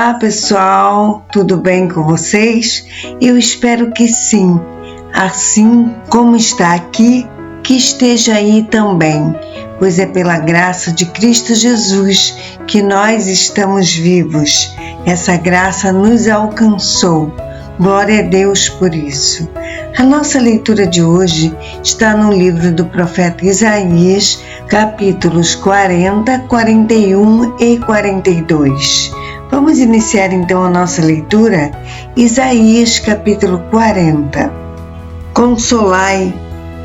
Olá pessoal, tudo bem com vocês? Eu espero que sim, assim como está aqui, que esteja aí também, pois é pela graça de Cristo Jesus que nós estamos vivos. Essa graça nos alcançou. Glória a Deus por isso. A nossa leitura de hoje está no livro do profeta Isaías, capítulos 40, 41 e 42. Vamos iniciar então a nossa leitura? Isaías, capítulo 40. Consolai,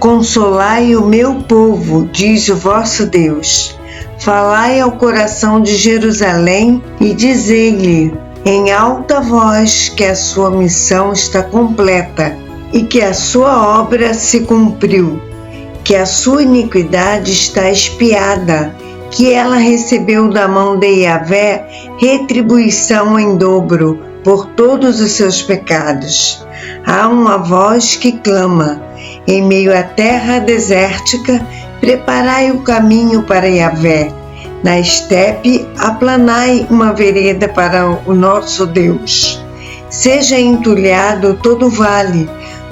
consolai o meu povo, diz o vosso Deus. Falai ao coração de Jerusalém e dizei-lhe em alta voz que a sua missão está completa e que a sua obra se cumpriu, que a sua iniquidade está expiada, que ela recebeu da mão de Yahvé retribuição em dobro por todos os seus pecados. Há uma voz que clama, em meio à terra desértica, preparai o caminho para Yahvé. Na estepe, aplanai uma vereda para o nosso Deus. Seja entulhado todo o vale,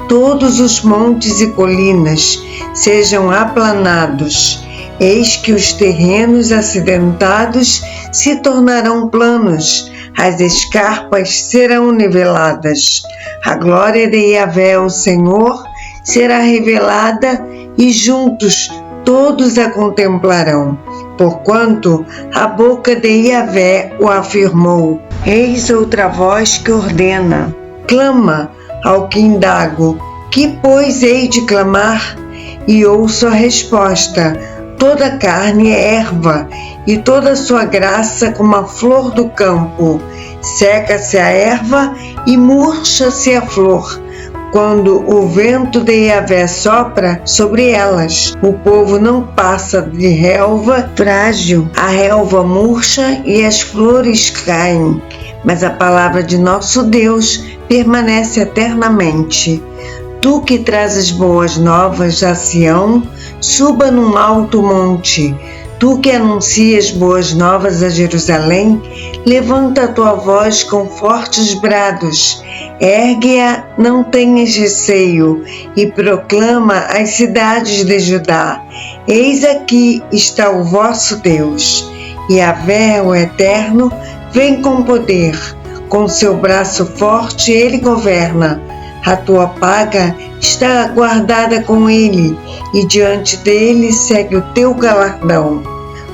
todos os montes e colinas sejam aplanados. Eis que os terrenos acidentados se tornarão planos, as escarpas serão niveladas. A glória de Yahvé, o Senhor, será revelada e juntos todos a contemplarão, porquanto a boca de Yahvé o afirmou. Eis outra voz que ordena, clama ao que indago, que pois hei de clamar? E ouço a resposta, toda carne é erva, e toda a sua graça como a flor do campo. Seca-se a erva e murcha-se a flor, quando o vento de Yahvé sopra sobre elas. O povo não passa de relva frágil, a relva murcha e as flores caem, mas a palavra de nosso Deus permanece eternamente. Tu que trazes boas novas a Sião, suba num alto monte. Tu que anuncias boas novas a Jerusalém, levanta a tua voz com fortes brados. Ergue-a, não tenhas receio, e proclama as cidades de Judá. Eis aqui está o vosso Deus. Yahvé, o Eterno, vem com poder. Com seu braço forte ele governa. A tua paga está guardada com ele, e diante dele segue o teu galardão.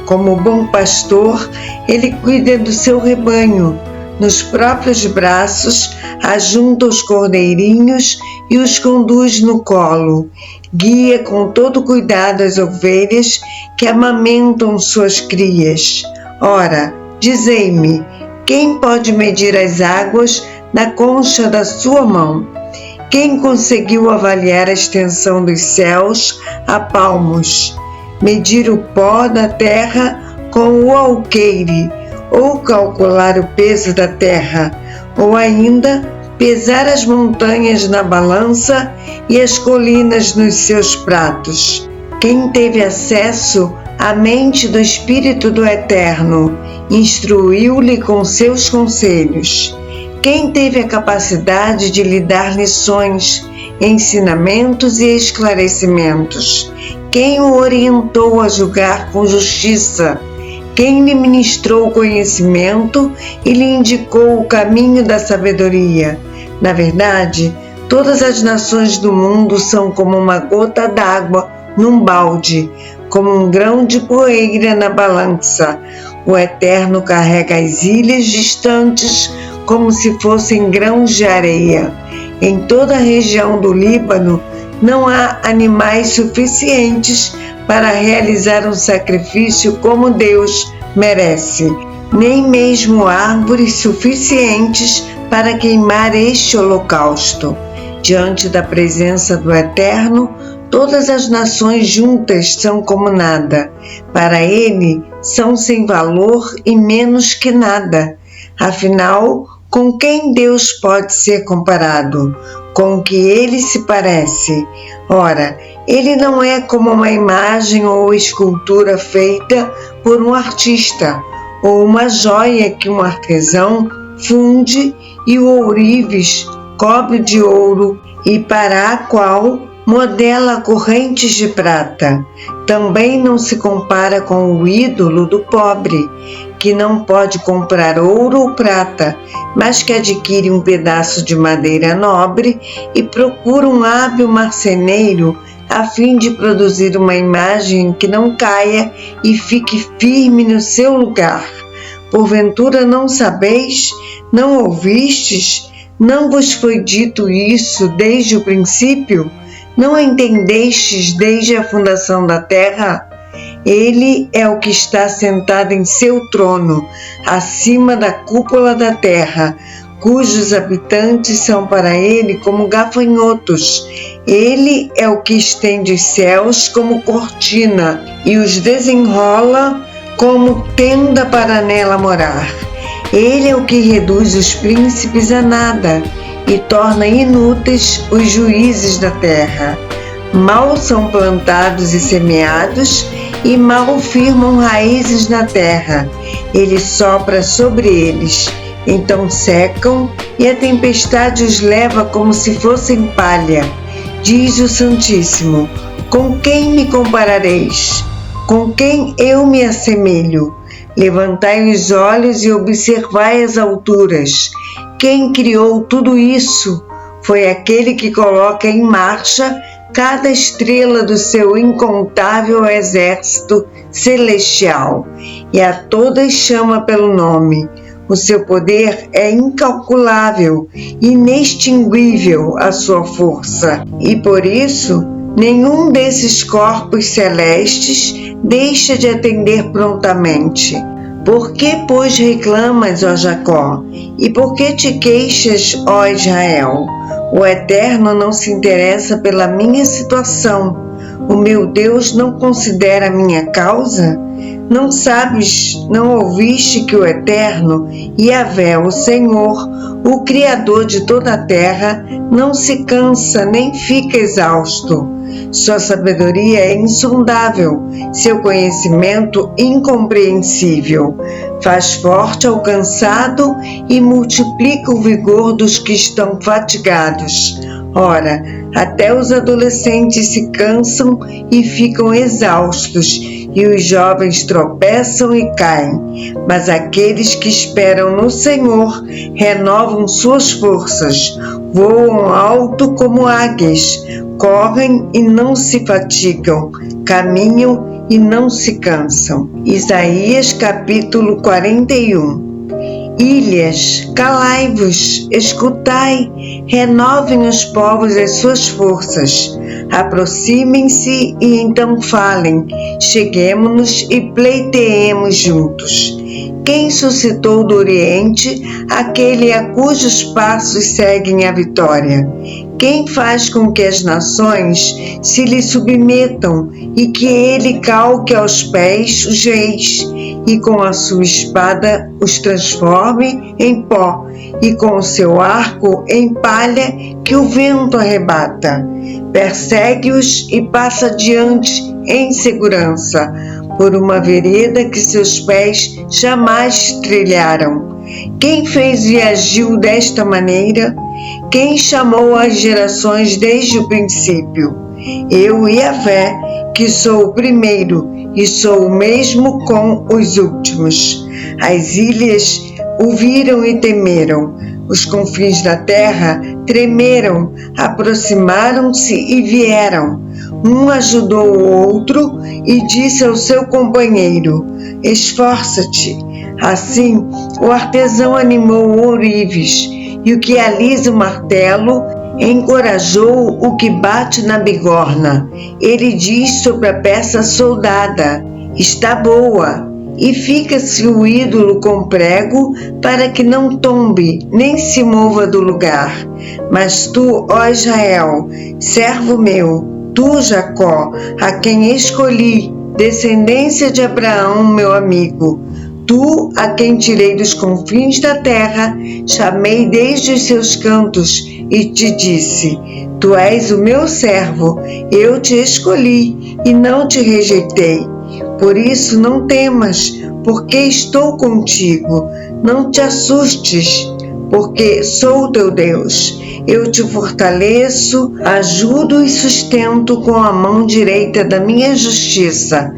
Como bom pastor, ele cuida do seu rebanho. Nos próprios braços ajunta os cordeirinhos e os conduz no colo. Guia com todo cuidado as ovelhas que amamentam suas crias. Ora, dizei-me, quem pode medir as águas na concha da sua mão? Quem conseguiu avaliar a extensão dos céus a palmos? Medir o pó da terra com o alqueire, ou calcular o peso da terra, ou ainda pesar as montanhas na balança e as colinas nos seus pratos? Quem teve acesso à mente do Espírito do Eterno, instruiu-lhe com seus conselhos. Quem teve a capacidade de lhe dar lições, ensinamentos e esclarecimentos? Quem o orientou a julgar com justiça? Quem lhe ministrou conhecimento e lhe indicou o caminho da sabedoria? Na verdade, todas as nações do mundo são como uma gota d'água num balde, como um grão de poeira na balança. O Eterno carrega as ilhas distantes como se fossem grãos de areia. Em toda a região do Líbano não há animais suficientes para realizar um sacrifício como Deus merece, nem mesmo árvores suficientes para queimar este holocausto. Diante da presença do Eterno, todas as nações juntas são como nada. Para ele, são sem valor e menos que nada. Afinal, com quem Deus pode ser comparado? Com o que ele se parece? Ora, ele não é como uma imagem ou escultura feita por um artista, ou uma joia que um artesão funde e o ourives cobre de ouro, e para a qual modela correntes de prata. Também não se compara com o ídolo do pobre, que não pode comprar ouro ou prata, mas que adquire um pedaço de madeira nobre e procura um hábil marceneiro a fim de produzir uma imagem que não caia e fique firme no seu lugar. Porventura não sabeis? Não ouvistes? Não vos foi dito isso desde o princípio? Não entendestes desde a fundação da terra? Ele é o que está sentado em seu trono, acima da cúpula da terra, cujos habitantes são para ele como gafanhotos. Ele é o que estende os céus como cortina e os desenrola como tenda para nela morar. Ele é o que reduz os príncipes a nada e torna inúteis os juízes da terra. Mal são plantados e semeados, e mal firmam raízes na terra. Ele sopra sobre eles, então secam, e a tempestade os leva como se fossem palha. Diz o Santíssimo: com quem me comparareis? Com quem eu me assemelho? Levantai os olhos e observai as alturas. Quem criou tudo isso? Foi aquele que coloca em marcha cada estrela do seu incontável exército celestial, e a todas chama pelo nome. O seu poder é incalculável, inextinguível a sua força, e por isso nenhum desses corpos celestes deixa de atender prontamente. Por que, pois, reclamas, ó Jacó? E por que te queixas, ó Israel? O Eterno não se interessa pela minha situação. O meu Deus não considera a minha causa? Não sabes, não ouviste que o Eterno, Yahvé, o Senhor, o Criador de toda a terra, não se cansa nem fica exausto? Sua sabedoria é insondável, seu conhecimento incompreensível. Faz forte ao cansado e multiplica o vigor dos que estão fatigados. Ora, até os adolescentes se cansam e ficam exaustos, e os jovens tropeçam e caem. Mas aqueles que esperam no Senhor renovam suas forças, voam alto como águias, correm e não se fatigam, caminham e não se cansam. Isaías capítulo 41. Ilhas, calai-vos, escutai, renovem os povos as suas forças, aproximem-se e então falem, cheguemo-nos e pleiteemos juntos. Quem suscitou do Oriente aquele a cujos passos seguem a vitória? Quem faz com que as nações se lhe submetam e que ele calque aos pés os reis, e com a sua espada os transforme em pó, e com o seu arco em palha que o vento arrebata? Persegue-os e passa adiante em segurança, por uma vereda que seus pés jamais trilharam. Quem fez e agiu desta maneira? Quem chamou as gerações desde o princípio? Eu, Yahvé, que sou o primeiro e sou o mesmo com os últimos. As ilhas o viram e temeram. Os confins da terra tremeram, aproximaram-se e vieram. Um ajudou o outro e disse ao seu companheiro: esforça-te. Assim, o artesão animou o ourives, e o que alisa o martelo encorajou o que bate na bigorna. Ele diz sobre a peça soldada: está boa. E fica-se o ídolo com prego para que não tombe, nem se mova do lugar. Mas tu, ó Israel, servo meu, tu, Jacó, a quem escolhi, descendência de Abraão, meu amigo, tu, a quem tirei dos confins da terra, chamei desde os seus cantos e te disse: tu és o meu servo, eu te escolhi e não te rejeitei. Por isso não temas, porque estou contigo. Não te assustes, porque sou o teu Deus. Eu te fortaleço, ajudo e sustento com a mão direita da minha justiça.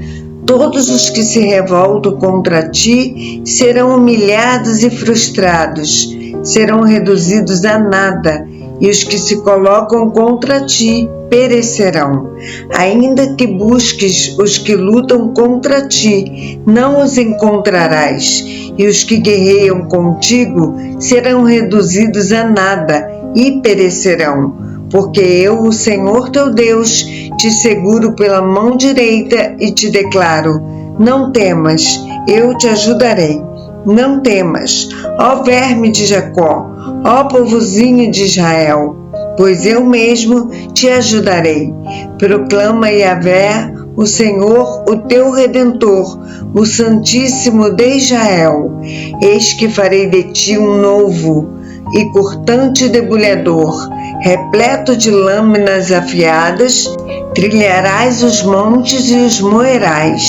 Todos os que se revoltam contra ti serão humilhados e frustrados, serão reduzidos a nada, e os que se colocam contra ti perecerão. Ainda que busques os que lutam contra ti, não os encontrarás, e os que guerreiam contigo serão reduzidos a nada e perecerão. Porque eu, o Senhor teu Deus, te seguro pela mão direita e te declaro: não temas, eu te ajudarei. Não temas, ó verme de Jacó, ó povozinho de Israel, pois eu mesmo te ajudarei. Proclama Yahvé, o Senhor, o teu Redentor, o Santíssimo de Israel. Eis que farei de ti um novo e cortante debulhador, repleto de lâminas afiadas. Trilharás os montes e os moerás,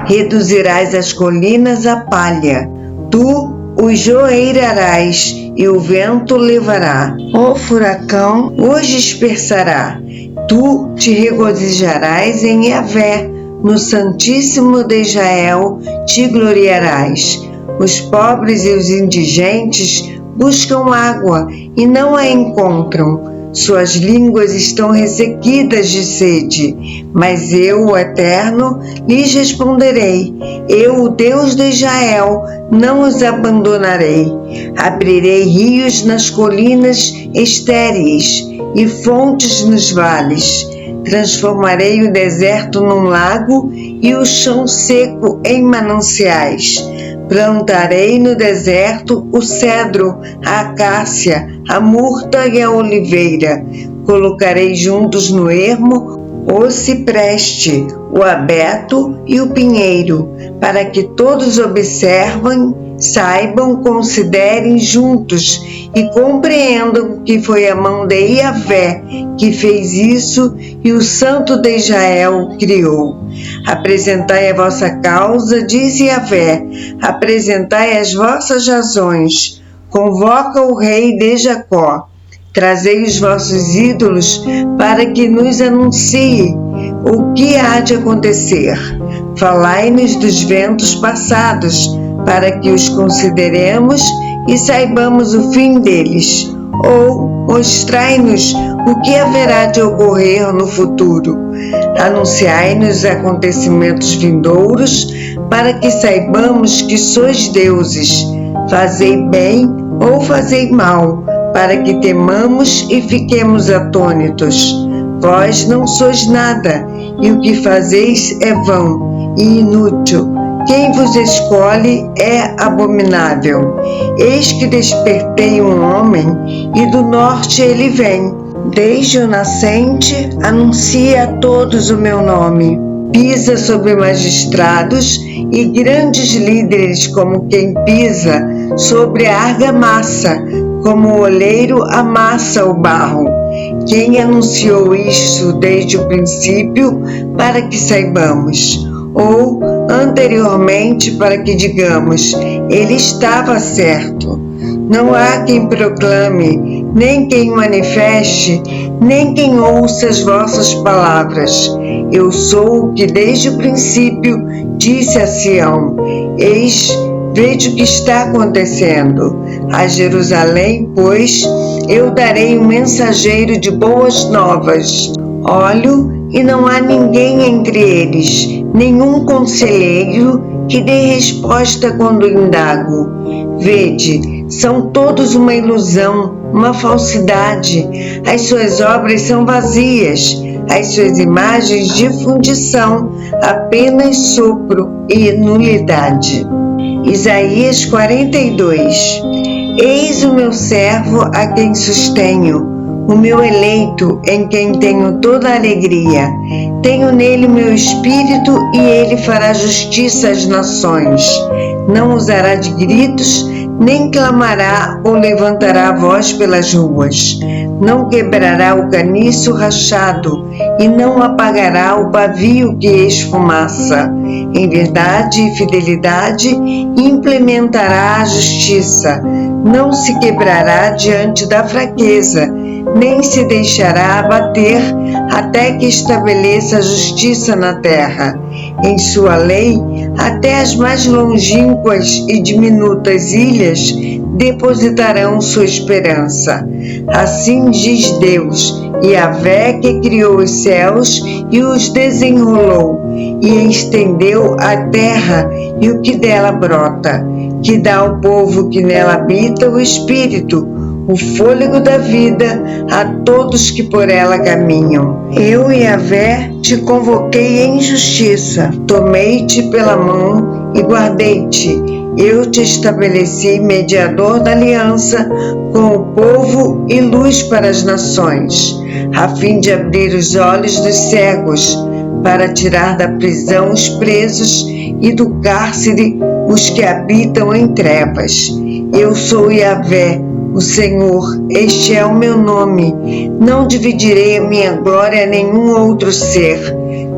reduzirás as colinas a palha. Tu os joeirarás e o vento levará. O furacão os dispersará. Tu te regozijarás em Yahvé, no Santíssimo de Israel te gloriarás. Os pobres e os indigentes buscam água e não a encontram. Suas línguas estão ressequidas de sede, mas eu, o Eterno, lhes responderei. Eu, o Deus de Israel, não os abandonarei. Abrirei rios nas colinas estéreis e fontes nos vales. Transformarei o deserto num lago e o chão seco em mananciais. Plantarei no deserto o cedro, a acácia, a murta e a oliveira. Colocarei juntos no ermo o cipreste, o abeto e o pinheiro, para que todos observem, saibam, considerem juntos e compreendam que foi a mão de Yahvé que fez isso e o Santo de Israel criou. Apresentai a vossa causa, diz Yahvé, apresentai as vossas razões, convoca o rei de Jacó, trazei os vossos ídolos para que nos anuncie o que há de acontecer. Falai-nos dos ventos passados, para que os consideremos e saibamos o fim deles, ou mostrai-nos o que haverá de ocorrer no futuro. Anunciai-nos acontecimentos vindouros, para que saibamos que sois deuses. Fazei bem ou fazei mal, para que temamos e fiquemos atônitos. Vós não sois nada, e o que fazeis é vão e inútil. Quem vos escolhe é abominável. Eis que despertei um homem, e do norte ele vem. Desde o nascente anuncia a todos o meu nome. Pisa sobre magistrados e grandes líderes, como quem pisa sobre a argamassa, como o oleiro amassa o barro. Quem anunciou isso desde o princípio, para que saibamos, ou anteriormente, para que digamos, ele estava certo. Não há quem proclame, nem quem manifeste, nem quem ouça as vossas palavras. Eu sou o que desde o princípio disse a Sião: eis, veja o que está acontecendo. A Jerusalém, pois, eu darei um mensageiro de boas novas. Olho e não há ninguém entre eles, nenhum conselheiro que dê resposta quando indago. Vede, são todos uma ilusão, uma falsidade. As suas obras são vazias, as suas imagens de fundição, apenas sopro e nulidade. Isaías 42. Eis o meu servo a quem sustenho, o meu eleito em quem tenho toda a alegria. Tenho nele meu espírito e ele fará justiça às nações. Não usará de gritos, nem clamará ou levantará a voz pelas ruas. Não quebrará o caniço rachado e não apagará o pavio que esfumaça. Em verdade e fidelidade implementará a justiça. não se quebrará diante da fraqueza, nem se deixará abater até que estabeleça a justiça na terra. Em sua lei, até as mais longínquas e diminutas ilhas depositarão sua esperança. Assim diz Deus, Yahvé, que criou os céus e os desenrolou, e estendeu a terra e o que dela brota, que dá ao povo que nela habita o espírito, o fôlego da vida a todos que por ela caminham. Eu, Yahvé, te convoquei em justiça, tomei-te pela mão e guardei-te. Eu te estabeleci mediador da aliança com o povo e luz para as nações, a fim de abrir os olhos dos cegos, para tirar da prisão os presos e do cárcere os que habitam em trevas. Eu sou Yahvé, o Senhor, este é o meu nome. Não dividirei a minha glória a nenhum outro ser.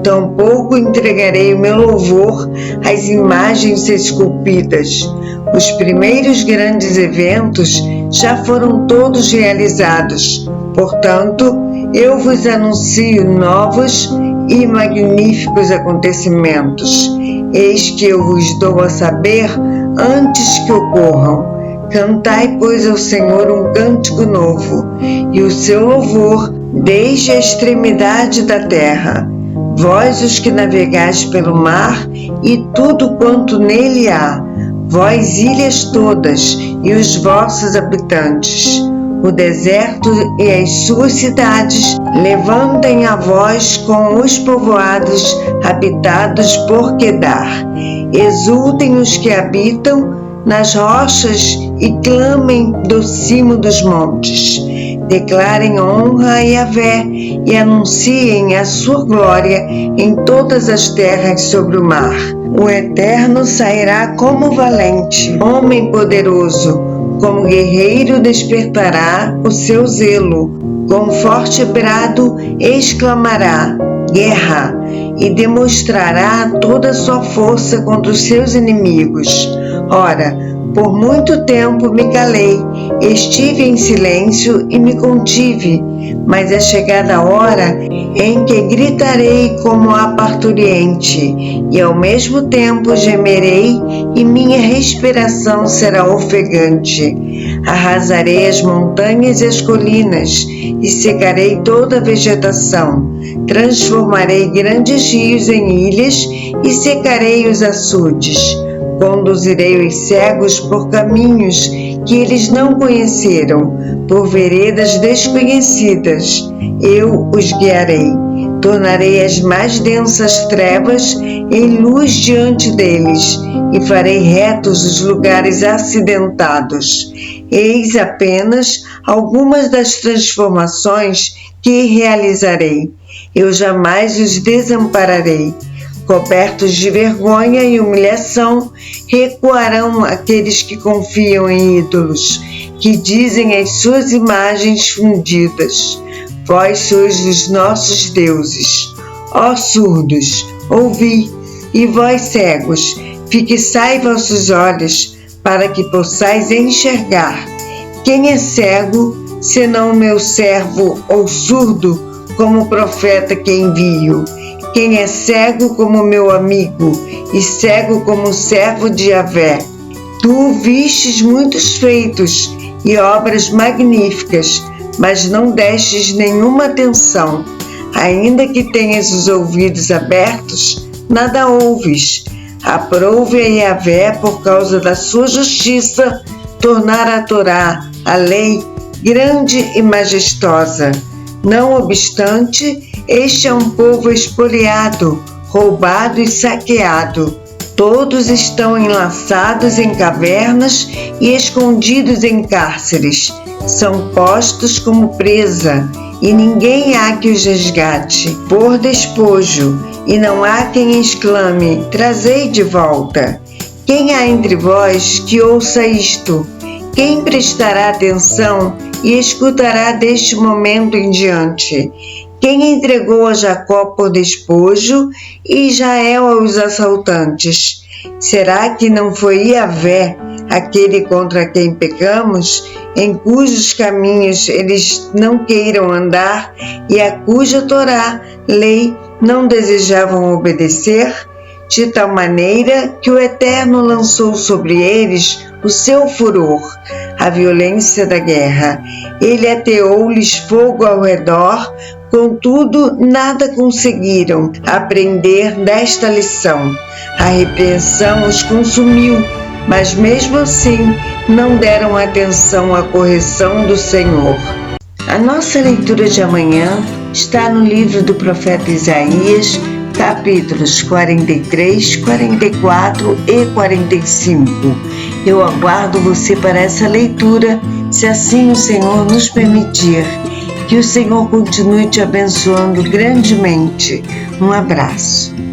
Tampouco entregarei o meu louvor às imagens esculpidas. Os primeiros grandes eventos já foram todos realizados. Portanto, eu vos anuncio novos e magníficos acontecimentos. Eis que eu vos dou a saber antes que ocorram. Cantai, pois, ao Senhor um cântico novo, e o seu louvor desde a extremidade da terra. Vós, os que navegais pelo mar, e tudo quanto nele há, vós, ilhas todas, e os vossos habitantes, o deserto e as suas cidades, levantem a voz com os povoados habitados por Quedar. Exultem os que habitam nas rochas e clamem do cimo dos montes. Declarem honra a Yahvé e anunciem a sua glória em todas as terras sobre o mar. O Eterno sairá como valente, homem poderoso, como guerreiro despertará o seu zelo. Com forte brado exclamará, guerra, e demonstrará toda a sua força contra os seus inimigos. Ora, por muito tempo me calei, estive em silêncio e me contive, mas é chegada a hora em que gritarei como a parturiente, e ao mesmo tempo gemerei, e minha respiração será ofegante. Arrasarei as montanhas e as colinas, e secarei toda a vegetação. Transformarei grandes rios em ilhas, e secarei os açudes. Conduzirei os cegos por caminhos que eles não conheceram, por veredas desconhecidas. Eu os guiarei. Tornarei as mais densas trevas em luz diante deles, e farei retos os lugares acidentados. Eis apenas algumas das transformações que realizarei. Eu jamais os desampararei. Cobertos de vergonha e humilhação, recuarão aqueles que confiam em ídolos, que dizem as suas imagens fundidas: vós sois os nossos deuses. Ó surdos, ouvi, e vós cegos, fixai vossos olhos, para que possais enxergar. Quem é cego, senão meu servo, ou surdo, como o profeta que envio? Quem é cego como meu amigo, e cego como o servo de Yahvé? Tu vistes muitos feitos e obras magníficas, mas não destes nenhuma atenção. Ainda que tenhas os ouvidos abertos, nada ouves. Aprove a Yahvé, por causa da sua justiça, tornar a Torá, a lei, grande e majestosa. Não obstante, este é um povo espoliado, roubado e saqueado. Todos estão enlaçados em cavernas e escondidos em cárceres. São postos como presa, e ninguém há que os resgate por despojo, e não há quem exclame, trazei de volta. Quem há entre vós que ouça isto? Quem prestará atenção e escutará deste momento em diante? Quem entregou a Jacó por despojo e Israel aos assaltantes? Será que não foi Yahvé aquele contra quem pecamos, em cujos caminhos eles não queiram andar e a cuja Torá, lei, não desejavam obedecer, de tal maneira que o Eterno lançou sobre eles o seu furor, a violência da guerra. Ele ateou-lhes fogo ao redor, contudo nada conseguiram aprender desta lição. A repreensão os consumiu, mas mesmo assim não deram atenção à correção do Senhor. A nossa leitura de amanhã está no livro do profeta Isaías, capítulos 43, 44 e 45. Eu aguardo você para essa leitura, se assim o Senhor nos permitir. Que o Senhor continue te abençoando grandemente. Um abraço.